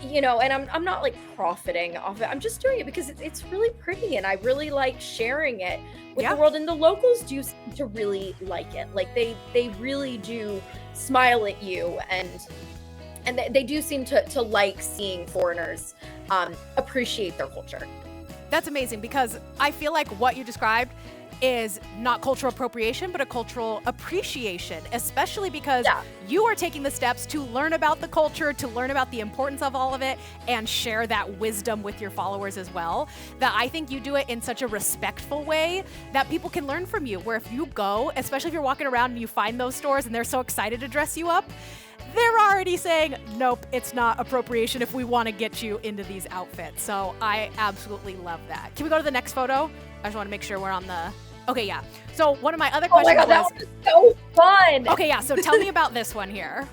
you know, and I'm not like profiting off it. I'm just doing it because it's really pretty, and I really like sharing it with the world. And the locals do seem to really like it. Like they really do smile at you, and they do seem to like seeing foreigners appreciate their culture. That's amazing, because I feel like what you described is not cultural appropriation, but a cultural appreciation, especially because you are taking the steps to learn about the culture, to learn about the importance of all of it, and share that wisdom with your followers as well. That I think you do it in such a respectful way that people can learn from you, where if you go, especially if you're walking around and you find those stores and they're so excited to dress you up, they're already saying, nope, it's not appropriation if we want to get you into these outfits. So I absolutely love that. Can we go to the next photo? I just want to make sure we're on the... Okay, yeah. So one of my other questions that one was so fun. Okay, yeah. So tell me about this one here.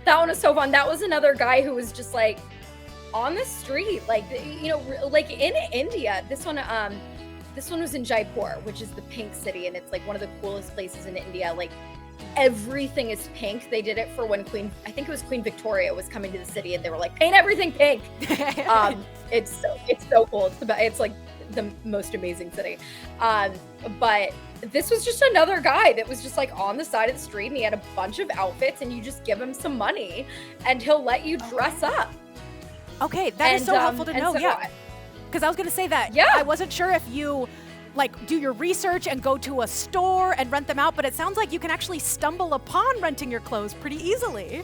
That one was so fun. That was another guy who was just like on the street, like, you know, like in India. This one was in Jaipur, which is the pink city, and it's like one of the coolest places in India. Like everything is pink. They did it for when I think it was Queen Victoria was coming to the city, and they were like, paint everything pink. It's so cool. It's like the most amazing city. But this was just another guy that was just like on the side of the street, and he had a bunch of outfits, and you just give him some money and he'll let you dress up. Okay, that is so helpful to know. Yeah, because I was gonna say that. Yeah, I wasn't sure if you like do your research and go to a store and rent them out, but it sounds like you can actually stumble upon renting your clothes pretty easily.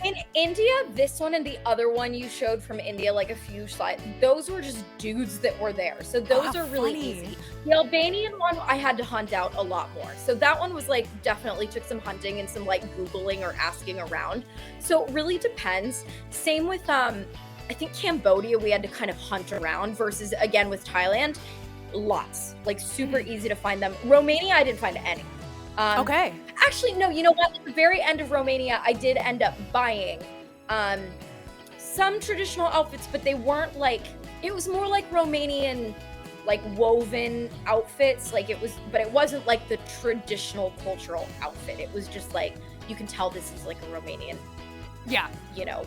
In India, this one and the other one you showed from India, like a few slides, those were just dudes that were there. So those are really easy. The Albanian one, I had to hunt out a lot more. So that one was like, definitely took some hunting and some like Googling or asking around. So it really depends. Same with, I think Cambodia, we had to kind of hunt around, versus again with Thailand, lots, like super easy to find them. Romania, I didn't find any. Okay. Actually, no, you know what? At the very end of Romania, I did end up buying some traditional outfits, but they weren't like, it was more like Romanian, like woven outfits. Like it was, but it wasn't like the traditional cultural outfit. It was just like, you can tell this is like a Romanian, you know,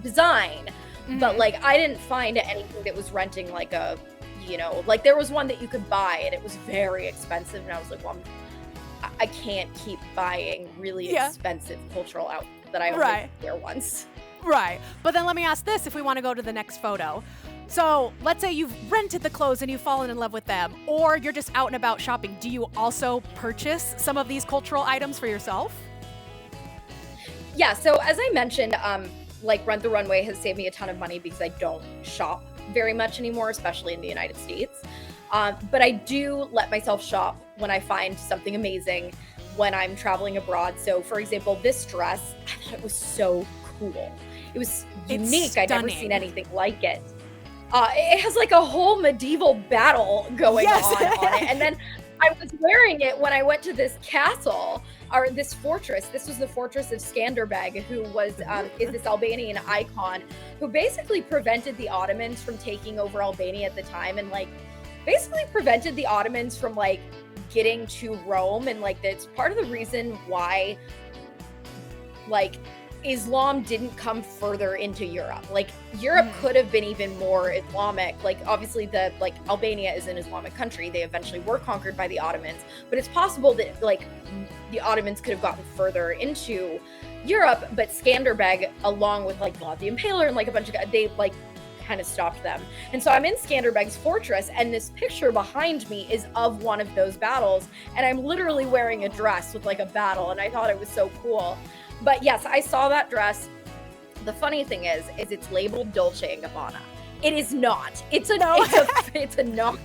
design. Mm-hmm. But like, I didn't find anything that was renting like a, you know, like there was one that you could buy and it was very expensive. And I was like, well, I can't keep buying really expensive cultural outfits that I only wear once. Right. But then let me ask this, if we want to go to the next photo. So let's say you've rented the clothes and you've fallen in love with them, or you're just out and about shopping. Do you also purchase some of these cultural items for yourself? Yeah. So as I mentioned, like Rent the Runway has saved me a ton of money because I don't shop very much anymore, especially in the United States. But I do let myself shop when I find something amazing when I'm traveling abroad. So for example, this dress, I thought it was so cool. It was unique. I'd never seen anything like it. It has like a whole medieval battle going on it. And then I was wearing it when I went to this castle, or this fortress. This was the fortress of Skanderbeg, who was is this Albanian icon who basically prevented the Ottomans from taking over Albania at the time, and like basically prevented the Ottomans from like getting to Rome, and like that's part of the reason why like Islam didn't come further into Europe. Like Europe could have been even more Islamic. Like obviously the like Albania is an Islamic country. They eventually were conquered by the Ottomans, but it's possible that like the Ottomans could have gotten further into Europe, but Skanderbeg, along with like Vlad the Impaler and like a bunch of guys, they like kind of stopped them. And so I'm in Skanderbeg's fortress, and this picture behind me is of one of those battles, and I'm literally wearing a dress with like a battle, and I thought it was so cool. But yes, I saw that dress. The funny thing is it's labeled Dolce & Gabbana. It is not. It's a not.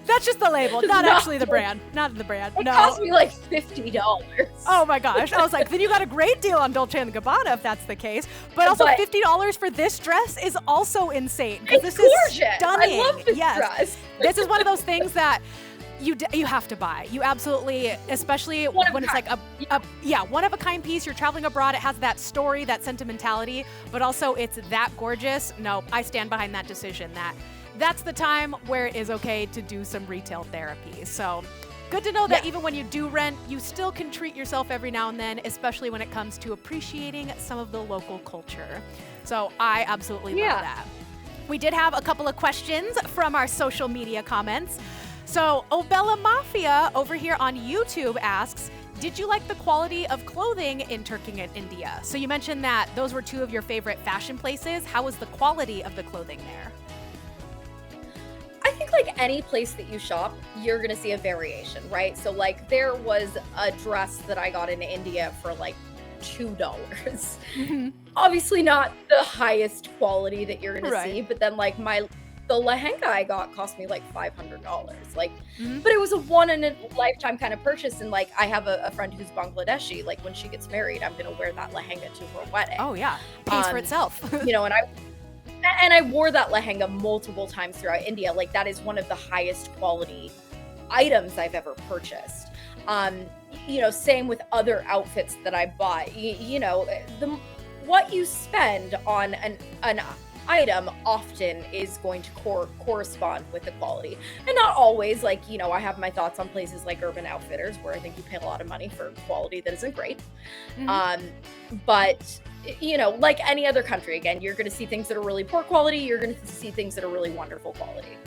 That's just the label, not actually the brand. Not the brand. It cost me like $50. Oh my gosh. I was like, then you got a great deal on Dolce & Gabbana if that's the case. But also $50 for this dress is also insane. It's this gorgeous. Is stunning. I love this dress. This is one of those things that you have to buy. You absolutely, especially when it's like a one of a kind piece. You're traveling abroad. It has that story, that sentimentality, but also it's that gorgeous. No, I stand behind that decision. That's the time where it is okay to do some retail therapy. So good to know that even when you do rent, you still can treat yourself every now and then, especially when it comes to appreciating some of the local culture. So I absolutely love that. We did have a couple of questions from our social media comments. So Obella Mafia over here on YouTube asks, did you like the quality of clothing in Turkey and India? So you mentioned that those were two of your favorite fashion places. How was the quality of the clothing there? I think like any place that you shop, you're going to see a variation, right? So like there was a dress that I got in India for like $2. Mm-hmm. Obviously not the highest quality that you're going to see, but then like the lehenga I got cost me like $500. Like, but it was a one in a lifetime kind of purchase. And like, I have a friend who's Bangladeshi. Like when she gets married, I'm going to wear that lehenga to her wedding. Oh yeah. Pays for itself. And I wore that lehenga multiple times throughout India. Like that is one of the highest quality items I've ever purchased. Same with other outfits that I bought. What you spend on an item often is going to correspond with the quality, and not always. Like I have my thoughts on places like Urban Outfitters, where I think you pay a lot of money for quality that isn't great. But like any other country, again, you're going to see things that are really poor quality. You're going to see things that are really wonderful quality.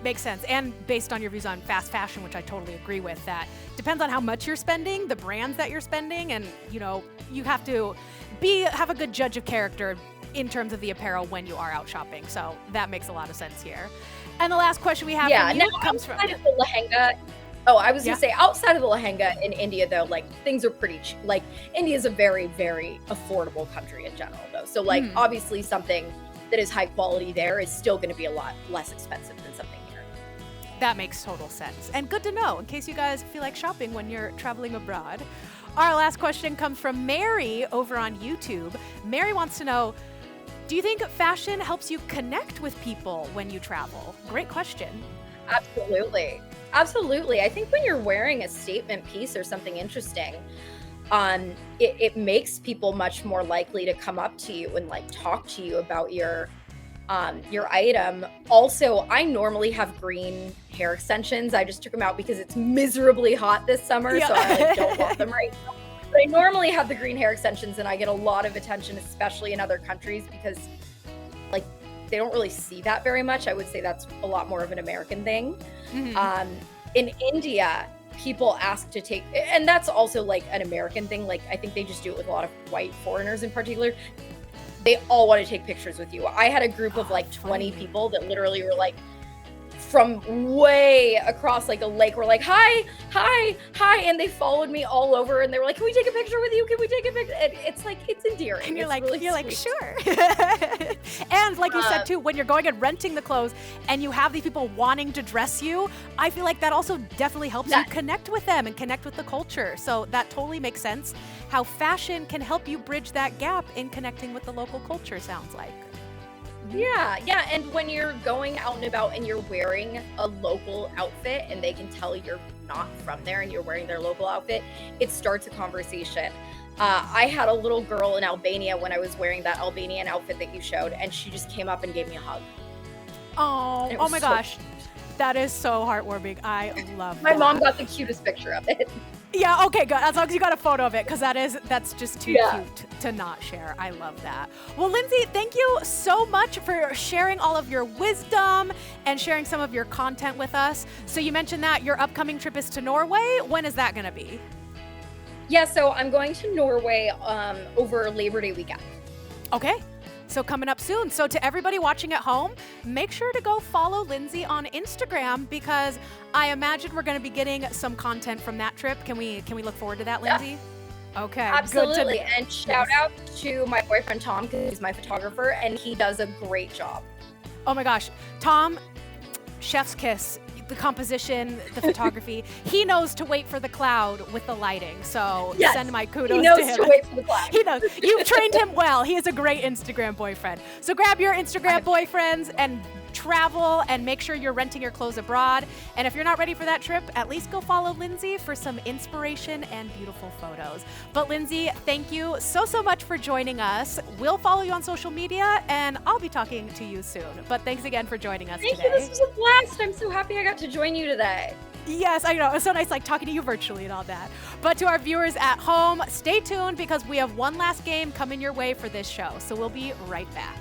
Makes sense. And based on your views on fast fashion, which I totally agree with, that depends on how much you're spending, the brands that you're spending, and you have to have a good judge of character in terms of the apparel when you are out shopping. So that makes a lot of sense here. And the last question we have from you comes from outside of the lehenga. Oh, I was gonna say, outside of the lehenga in India, though, like things are pretty cheap. Like India is a very, very affordable country in general, though. So like obviously something that is high quality there is still going to be a lot less expensive than something here. That makes total sense. And good to know in case you guys feel like shopping when you're traveling abroad. Our last question comes from Mary over on YouTube. Mary wants to know, do you think fashion helps you connect with people when you travel? Great question. Absolutely. I think when you're wearing a statement piece or something interesting, it makes people much more likely to come up to you and like talk to you about your item. Also, I normally have green hair extensions. I just took them out because it's miserably hot this summer, so I don't want them right now. But I normally have the green hair extensions, and I get a lot of attention, especially in other countries, because like they don't really see that very much. I would say that's a lot more of an American thing. In India, people ask to take, and that's also like an American thing. Like I think they just do it with a lot of white foreigners in particular. They all want to take pictures with you. I had a group of like 20 people that literally were like from way across like a lake, were like, hi. And they followed me all over, and they were like, can we take a picture with you? Can we take a picture? And it's like, it's endearing. And you're really like, sure. And like you said too, when you're going and renting the clothes and you have these people wanting to dress you, I feel like that also definitely helps you connect with them and connect with the culture. So that totally makes sense. How fashion can help you bridge that gap in connecting with the local culture, sounds like. Yeah. And when you're going out and about and you're wearing a local outfit and they can tell you're not from there and you're wearing their local outfit, it starts a conversation. I had a little girl in Albania when I was wearing that Albanian outfit that you showed, and she just came up and gave me a hug. Oh my gosh. That is so heartwarming. I love My that. mom got the cutest picture of it. Yeah, okay, good. As long as you got a photo of it, because that's just too cute to not share. I love that. Well, Lindsey, thank you so much for sharing all of your wisdom and sharing some of your content with us. So you mentioned that your upcoming trip is to Norway. When is that going to be? Yeah, so I'm going to Norway over Labor Day weekend. Okay. So coming up soon. So to everybody watching at home, make sure to go follow Lindsey on Instagram, because I imagine we're going to be getting some content from that trip. Can we look forward to that, Lindsey? Yeah. Okay. Absolutely. And shout out to my boyfriend Tom, because he's my photographer and he does a great job. Oh my gosh. Tom, chef's kiss. The composition, the photography. He knows to wait for the cloud with the lighting. So send my kudos to him. He knows to wait for the cloud. He knows. You've trained him well. He is a great Instagram boyfriend. So grab your Instagram boyfriends and travel, and make sure you're renting your clothes abroad. And if you're not ready for that trip, at least go follow Lindsey for some inspiration and beautiful photos. But Lindsey, thank you so much for joining us. We'll follow you on social media, and I'll be talking to you soon. But thanks again for joining us today. Thank you. This was a blast. I'm so happy I got to join you today. Yes, I know. It's so nice talking to you virtually and all that. But to our viewers at home, stay tuned, because we have one last game coming your way for this show. So we'll be right back.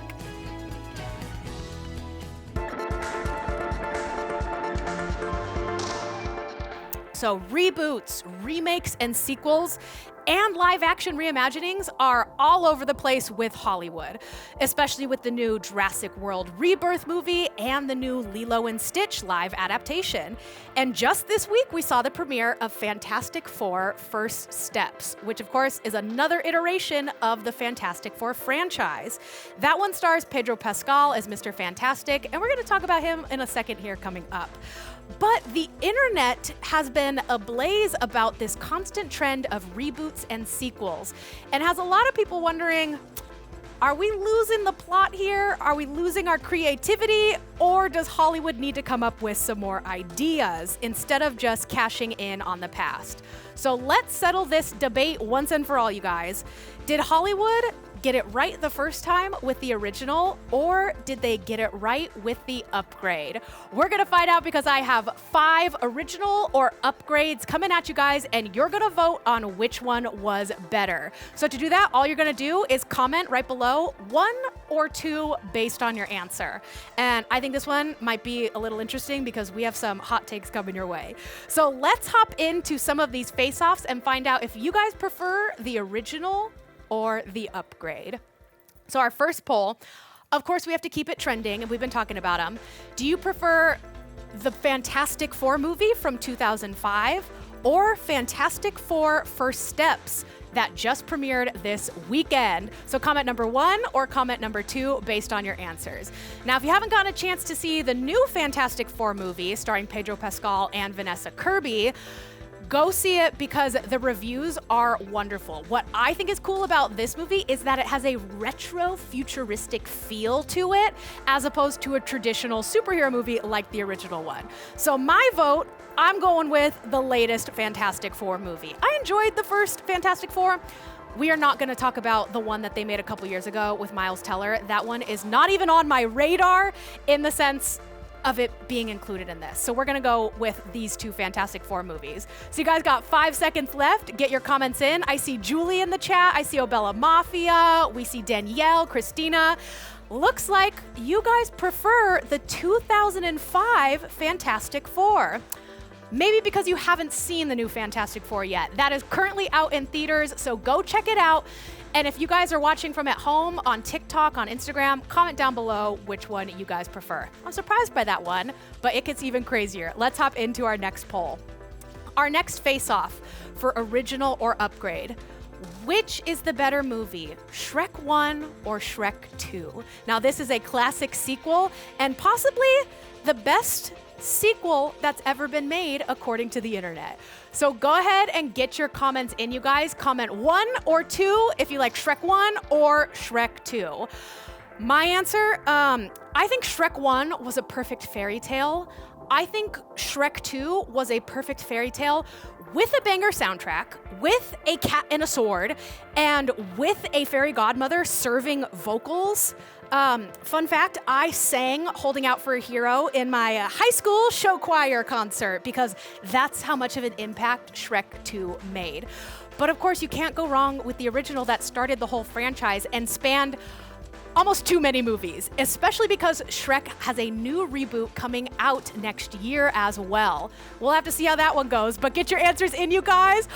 So reboots, remakes, and sequels and live-action reimaginings are all over the place with Hollywood, especially with the new Jurassic World Rebirth movie and the new Lilo and Stitch live adaptation. And just this week, we saw the premiere of Fantastic Four: First Steps, which of course is another iteration of the Fantastic Four franchise. That one stars Pedro Pascal as Mr. Fantastic, and we're going to talk about him in a second here coming up. But the internet has been ablaze about this constant trend of reboots and sequels, and has a lot of people wondering, are we losing the plot here? Are we losing our creativity? Or does Hollywood need to come up with some more ideas instead of just cashing in on the past? So let's settle this debate once and for all, you guys. Did Hollywood get it right the first time with the original, or did they get it right with the upgrade? We're gonna find out, because I have 5 original or upgrades coming at you guys, and you're gonna vote on which one was better. So to do that, all you're gonna do is comment right below 1 or 2 based on your answer. And I think this one might be a little interesting, because we have some hot takes coming your way. So let's hop into some of these face-offs and find out if you guys prefer the original or the upgrade. So our first poll, of course, we have to keep it trending, and we've been talking about them. Do you prefer the Fantastic Four movie from 2005 or Fantastic Four: First Steps that just premiered this weekend? So comment number 1 or comment number 2 based on your answers. Now, if you haven't gotten a chance to see the new Fantastic Four movie starring Pedro Pascal and Vanessa Kirby, go see it, because the reviews are wonderful. What I think is cool about this movie is that it has a retro futuristic feel to it, as opposed to a traditional superhero movie like the original one. So my vote, I'm going with the latest Fantastic Four movie. I enjoyed the first Fantastic Four. We are not going to talk about the one that they made a couple years ago with Miles Teller. That one is not even on my radar in the sense of it being included in this. So we're gonna go with these 2 Fantastic Four movies. So you guys got 5 seconds left. Get your comments in. I see Julie in the chat. I see Obella Mafia. We see Danielle, Christina. Looks like you guys prefer the 2005 Fantastic Four. Maybe because you haven't seen the new Fantastic Four yet. That is currently out in theaters, so go check it out. And if you guys are watching from at home on TikTok, on Instagram, comment down below which one you guys prefer. I'm surprised by that one, but it gets even crazier. Let's hop into our next poll. Our next face-off for original or upgrade. Which is the better movie, Shrek 1 or Shrek 2? Now, this is a classic sequel, and possibly the best sequel that's ever been made, according to the internet. So go ahead and get your comments in, you guys. Comment 1 or 2 if you like Shrek 1 or Shrek 2. My answer, I think Shrek 1 was a perfect fairy tale. I think Shrek 2 was a perfect fairy tale with a banger soundtrack, with a cat and a sword, and with a fairy godmother serving vocals. Fun fact, I sang Holding Out for a Hero in my high school show choir concert because that's how much of an impact Shrek 2 made. But of course, you can't go wrong with the original that started the whole franchise and spanned almost too many movies, especially because Shrek has a new reboot coming out next year as well. We'll have to see how that one goes, but get your answers in, you guys.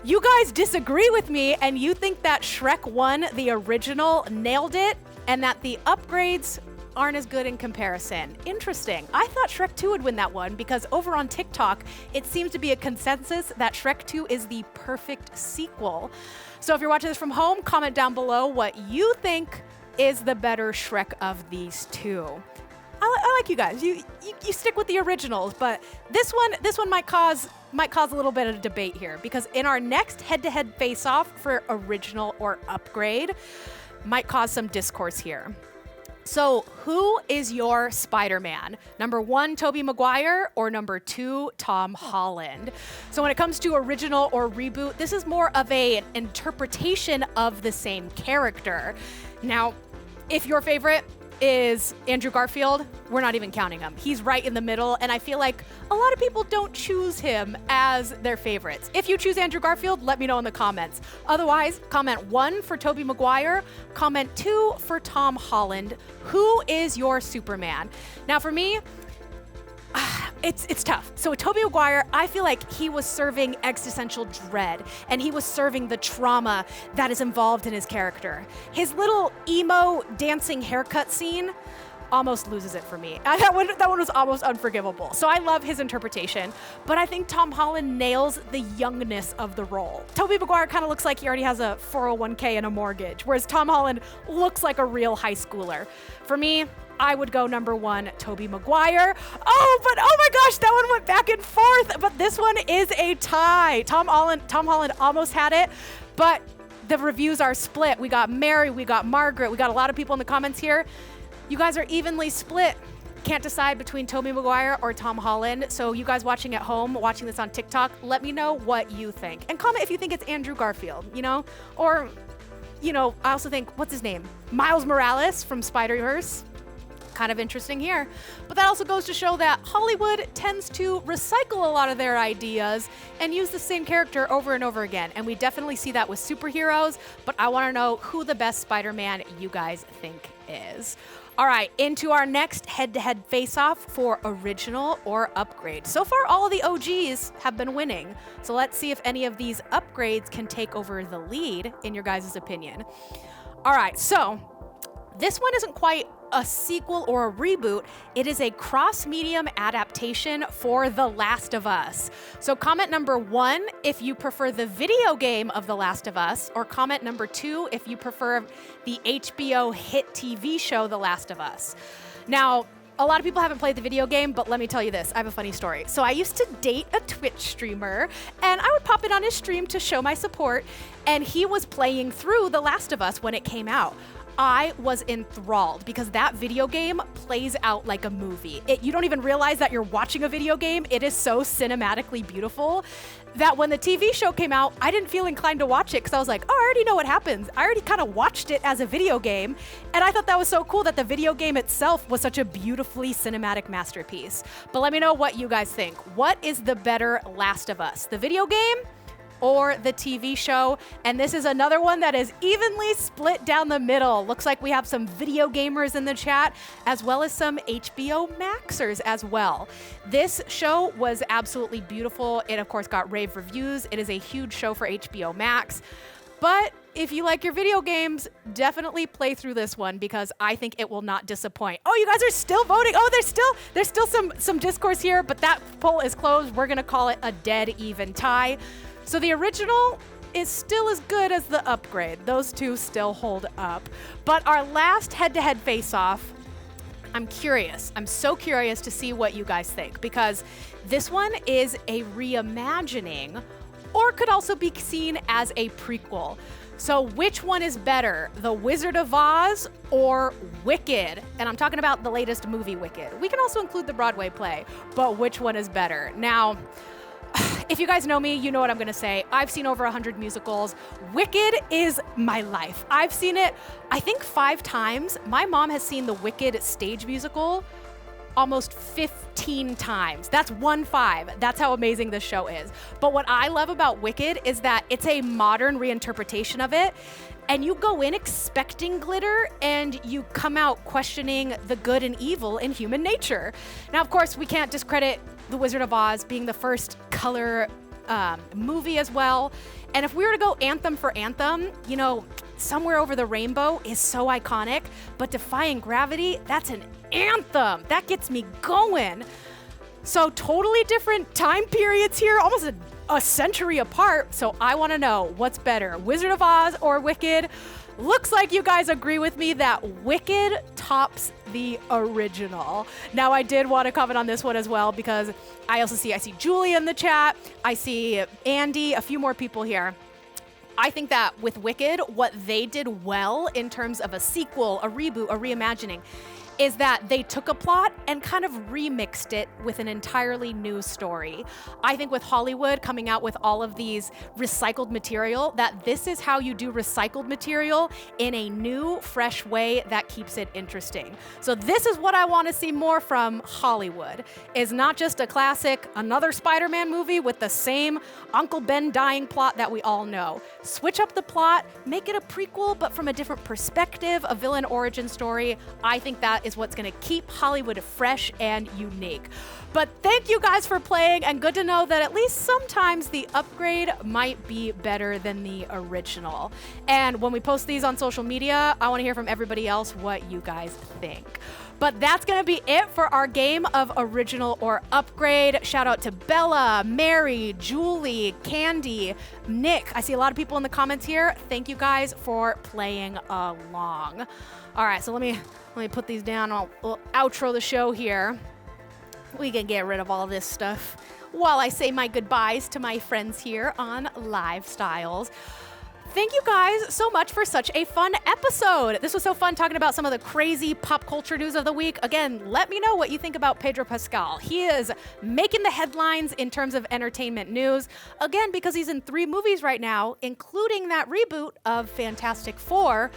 You guys disagree with me, and you think that Shrek 1, the original, nailed it, and that the upgrades aren't as good in comparison. Interesting. I thought Shrek 2 would win that one because over on TikTok, it seems to be a consensus that Shrek 2 is the perfect sequel. So if you're watching this from home, comment down below what you think is the better Shrek of these two. I like you guys. You stick with the originals, but this one might cause a little bit of debate here because in our next head-to-head face-off for original or upgrade might cause some discourse here. So who is your Spider-Man? Number 1, Tobey Maguire, or number 2, Tom Holland? So when it comes to original or reboot, this is more of an interpretation of the same character. Now, if your favorite is Andrew Garfield, we're not even counting him. He's right in the middle, and I feel like a lot of people don't choose him as their favorites. If you choose Andrew Garfield, let me know in the comments. Otherwise, comment 1 for Tobey Maguire, comment 2 for Tom Holland. Who is your Superman? Now for me, it's tough. So with Tobey Maguire, I feel like he was serving existential dread, and he was serving the trauma that is involved in his character. His little emo dancing haircut scene almost loses it for me. That one was almost unforgivable. So I love his interpretation, but I think Tom Holland nails the youngness of the role. Tobey Maguire kind of looks like he already has a 401k and a mortgage, whereas Tom Holland looks like a real high schooler. For me, I would go number 1, Tobey Maguire. Oh my gosh, that one went back and forth, but this one is a tie. Tom Holland almost had it, but the reviews are split. We got Mary, we got Margaret, we got a lot of people in the comments here. You guys are evenly split. Can't decide between Tobey Maguire or Tom Holland. So you guys watching at home, watching this on TikTok, let me know what you think. And comment if you think it's Andrew Garfield, Or, I also think, what's his name? Miles Morales from Spider-Verse. Kind of interesting here. But that also goes to show that Hollywood tends to recycle a lot of their ideas and use the same character over and over again. And we definitely see that with superheroes, but I want to know who the best Spider-Man you guys think is. All right, into our next head-to-head face-off for original or upgrade. So far, all of the OGs have been winning. So let's see if any of these upgrades can take over the lead in your guys' opinion. All right, so this one isn't quite a sequel or a reboot. It is a cross-medium adaptation for The Last of Us. So comment number 1 if you prefer the video game of The Last of Us, or comment number 2 if you prefer the HBO hit TV show The Last of Us. Now, a lot of people haven't played the video game, but let me tell you this. I have a funny story. So I used to date a Twitch streamer, and I would pop in on his stream to show my support, and he was playing through The Last of Us when it came out. I was enthralled because that video game plays out like a movie. You don't even realize that you're watching a video game. It is so cinematically beautiful that when the TV show came out, I didn't feel inclined to watch it because I was like, oh, I already know what happens. I already kind of watched it as a video game. And I thought that was so cool that the video game itself was such a beautifully cinematic masterpiece. But let me know what you guys think. What is the better Last of Us, the video game or the TV show? And this is another one that is evenly split down the middle. Looks like we have some video gamers in the chat, as well as some HBO Maxers as well. This show was absolutely beautiful. It, of course, got rave reviews. It is a huge show for HBO Max. But if you like your video games, definitely play through this one because I think it will not disappoint. Oh, you guys are still voting. Oh, there's still some discourse here, but that poll is closed. We're going to call it a dead even tie. So the original is still as good as the upgrade. Those two still hold up. But our last head-to-head face-off, I'm curious. I'm so curious to see what you guys think because this one is a reimagining or could also be seen as a prequel. So which one is better, The Wizard of Oz or Wicked? And I'm talking about the latest movie, Wicked. We can also include the Broadway play, but which one is better? Now, if you guys know me, you know what I'm gonna say. I've seen over 100 musicals. Wicked is my life. I've seen it, I think 5 times. My mom has seen the Wicked stage musical almost 15 times. That's 1-5. That's how amazing this show is. But what I love about Wicked is that it's a modern reinterpretation of it. And you go in expecting glitter and you come out questioning the good and evil in human nature. Now, of course, we can't discredit The Wizard of Oz being the first color movie as well. And if we were to go anthem for anthem, you know, Somewhere Over the Rainbow is so iconic, but Defying Gravity, that's an anthem. That gets me going. So totally different time periods here, almost a century apart. So I want to know, what's better, Wizard of Oz or Wicked? Looks like you guys agree with me that Wicked tops the original. Now, I did want to comment on this one as well because I see Julie in the chat. I see Andy, a few more people here. I think that with Wicked, what they did well in terms of a sequel, a reboot, a reimagining, is that they took a plot and kind of remixed it with an entirely new story. I think with Hollywood coming out with all of these recycled material, that this is how you do recycled material in a new, fresh way that keeps it interesting. So this is what I want to see more from Hollywood, is not just a classic, another Spider-Man movie with the same Uncle Ben dying plot that we all know. Switch up the plot, make it a prequel, but from a different perspective, a villain origin story. I think that is what's going to keep Hollywood fresh and unique. But thank you guys for playing, and good to know that at least sometimes the upgrade might be better than the original. And when we post these on social media, I want to hear from everybody else what you guys think. But that's going to be it for our game of original or upgrade. Shout out to Bella, Mary, Julie, Candy, Nick. I see a lot of people in the comments here. Thank you guys for playing along. All right, so let me put these down. I'll outro the show here. We can get rid of all this stuff while I say my goodbyes to my friends here on LiveStyles. Thank you guys so much for such a fun episode. This was so fun talking about some of the crazy pop culture news of the week. Again, let me know what you think about Pedro Pascal. He is making the headlines in terms of entertainment news. Again, because he's in 3 movies right now, including that reboot of Fantastic Four,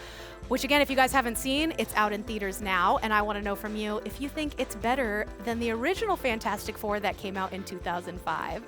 which again, if you guys haven't seen, it's out in theaters now. And I want to know from you if you think it's better than the original Fantastic Four that came out in 2005.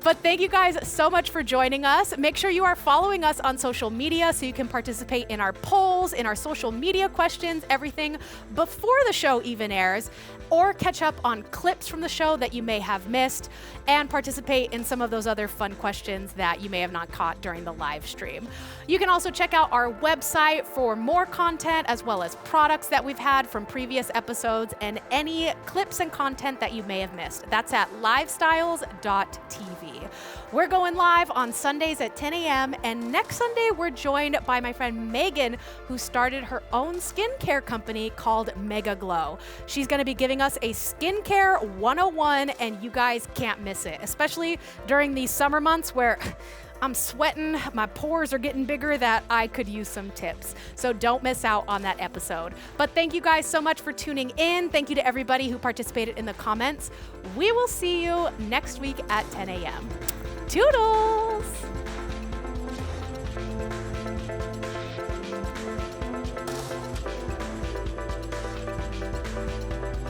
But thank you guys so much for joining us. Make sure you are following us on social media so you can participate in our polls, in our social media questions, everything before the show even airs, or catch up on clips from the show that you may have missed and participate in some of those other fun questions that you may have not caught during the live stream. You can also check out our website for more content as well as products that we've had from previous episodes and any clips and content that you may have missed. That's at livestyles.tv. We're going live on Sundays at 10 a.m. and next Sunday we're joined by my friend Megan, who started her own skincare company called Mega Glow. She's going to be giving us a skincare 101 and you guys can't miss it, especially during these summer months where I'm sweating, my pores are getting bigger, that I could use some tips. So don't miss out on that episode. But thank you guys so much for tuning in. Thank you to everybody who participated in the comments. We will see you next week at 10 a.m. Toodles!